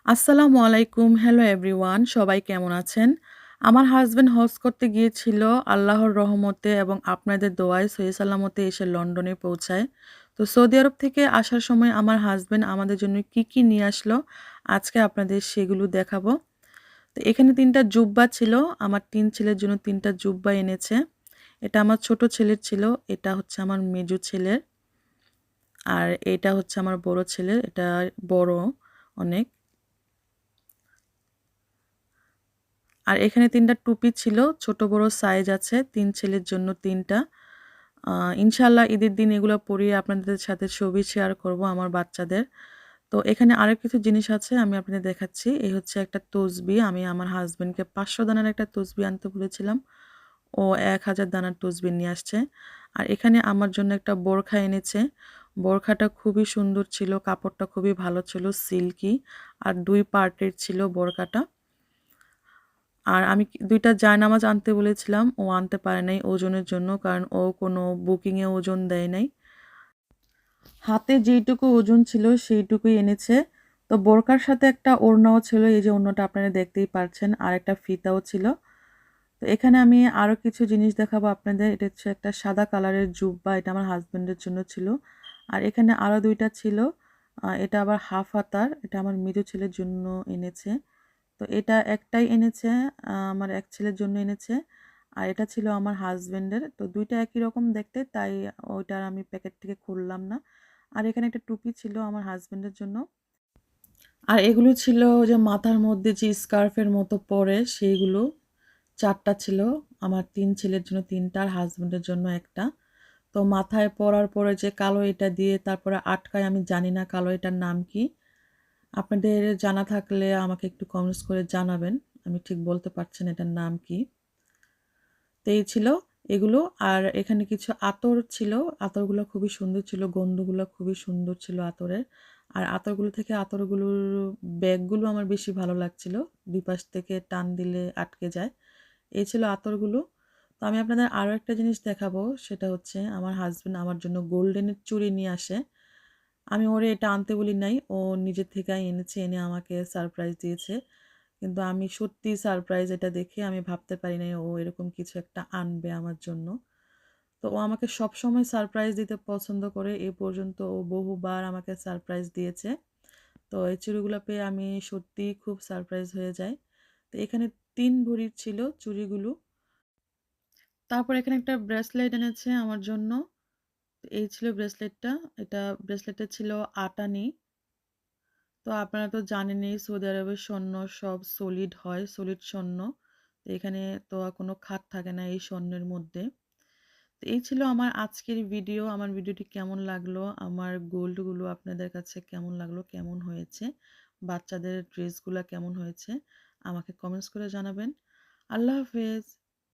আসসালামু আলাইকুম। Hello everyone. সবাই কেমন আছেন? আমার হাসব্যান্ড হজ করতে গিয়েছিল আল্লাহর রহমতে এবং আপনাদের দোয়ায় সহি সালামতে এসে লন্ডনে পৌঁছায়। তো সৌদি আরব থেকে আসার সময় আমার হাসব্যান্ড আমাদের জন্য কি নিয়ে আসলো, আজকে আপনাদের সেগুলো দেখাবো। তো এখানে ৩ টা জুব্বা ছিল। আমার ৩ ছেলের জন্য ৩ টা জুব্বা এনেছে। এটা আমার ছোট ছেলের ছিল, এটা হচ্ছে আমার মেজো ছেলের, আর এটা হচ্ছে আমার বড় ছেলের। এটা বড় অনেক। আর এখানে ৩ টা টুপি ছিল, ছোট বড় সাইজ আছে, ৩ ছেলের জন্য ৩ টা। ইনশাআল্লাহ ঈদের দিন এগুলো পরিয়ে আপনাদের সাথে ছবি শেয়ার করব আমার বাচ্চাদের। তো এখানে আরো কিছু জিনিস আছে, আমি আপনাদের দেখাচ্ছি। এই হচ্ছে একটা তসবি, আমি আমার হাসব্যান্ডকে ৫০০ দানার একটা তসবি আনতে বলেছিলাম। ও ১,০০০ দানার তসবি নিয়ে আসছে। আর এখানে আমার জন্য একটা বোরখা এনেছে। বোরখাটা খুবই সুন্দর ছিল, কাপড়টা খুবই ভালো ছিল, সিল্কি, আর ২ পার্টের ছিল বোরখাটা। আর আমি ২ টা জায়নামাজ আনতে বলেছিলাম, ও আনতে পারে নাই ওজনের জন্য, কারণ ও কোনো বুকিংয়ে ওজন দেয় নাই। হাতে যেইটুকু ওজন ছিল সেইটুকুই এনেছে। তো বোরকার সাথে একটা ওড়নাও ছিল, এই যে ওড়নাটা আপনারা দেখতেই পারছেন, আর একটা ফিতাও ছিল। তো এখানে আমি আরো কিছু জিনিস দেখাবো আপনাদের। এটা হচ্ছে একটা সাদা কালারের জুব্বা, এটা আমার হাসব্যান্ডের জন্য ছিল। আর এখানে আরো ২ টা ছিল, এটা আবার হাফ হাতার, এটা আমার মেজো ছেলের জন্য এনেছে। তো এটা একটাই এনেছে, আমার এক ছেলের জন্য এনেছে। আর এটা ছিল আমার হাসব্যান্ডের। তো ২ টা একই রকম দেখতে, তাই ওইটা আর আমি প্যাকেট থেকে খুললাম না। আর এখানে একটা টুপি ছিল আমার হাসব্যান্ডের জন্য। আর এগুলো ছিল যে মাথার মধ্যে যে স্কার্ফের মতো পরে সেইগুলো। ৪ টা ছিল। আমার ৩ ছেলের জন্য ৩ টা, আর হাসব্যান্ডের জন্য ১ টা। তো মাথায় পরার পরে যে কালো এটা দিয়ে তারপরে আটকায়, আমি জানি না কালো এটার নাম কি? আপনাদের জানা থাকলে আমাকে একটু কমেন্টস করে জানাবেন। আমি ঠিক বলতে পারছি না এটার নাম কি। তো এই ছিল এগুলো। আর এখানে কিছু আতর ছিল। আতরগুলো খুবই সুন্দর ছিল, গন্ধগুলো খুবই সুন্দর ছিল আতরের। আর আতরগুলো থেকে আতরগুলোর ব্যাগগুলো আমার বেশি ভালো লাগছিল। ২ পাশ থেকে টান দিলে আটকে যায়। এই ছিল আতরগুলো। তো আমি আপনাদের আরো একটা জিনিস দেখাবো, সেটা হচ্ছে আমার হাসব্যান্ড আমার জন্য গোল্ডেনের চুড়ি নিয়ে আসে। আমি ওরে এটা আনতে বলি নাই, ও নিজে থেকেই এনেছে, এনে আমাকে সারপ্রাইজ দিয়েছে। কিন্তু আমি সত্যিই সারপ্রাইজ, এটা দেখে আমি ভাবতে পারি নাই ও এরকম কিছু একটা আনবে আমার জন্য। তো ও আমাকে সবসময় সারপ্রাইজ দিতে পছন্দ করে। এ পর্যন্ত ও বহুবার আমাকে সারপ্রাইজ দিয়েছে। তো এই চুড়িগুলো পেয়ে আমি সত্যিই খুব সারপ্রাইজ হয়ে যাই। তো এখানে ৩ ভরির ছিল চুড়িগুলো। তারপর এখানে একটা ব্রেসলেট এনেছে আমার জন্য। তো এই ছিল ব্রেসলেটটা। এটা ব্রেসলেটটা ছিল আটানি। তো আপনারা তো জানেনই সৌদি আরবের স্বর্ণ সব সলিড হয়, সলিড স্বর্ণ। তো এখানে তো আর কোনো খাত থাকে না এই স্বর্ণের মধ্যে। তো এই ছিল আমার আজকের ভিডিও। আমার ভিডিওটি কেমন লাগলো? আমার গোল্ডগুলো আপনাদের কাছে কেমন লাগলো? কেমন হয়েছে? বাচ্চাদের ড্রেসগুলা কেমন হয়েছে? আমাকে কমেন্টস করে জানাবেন। আল্লাহ হাফেজ।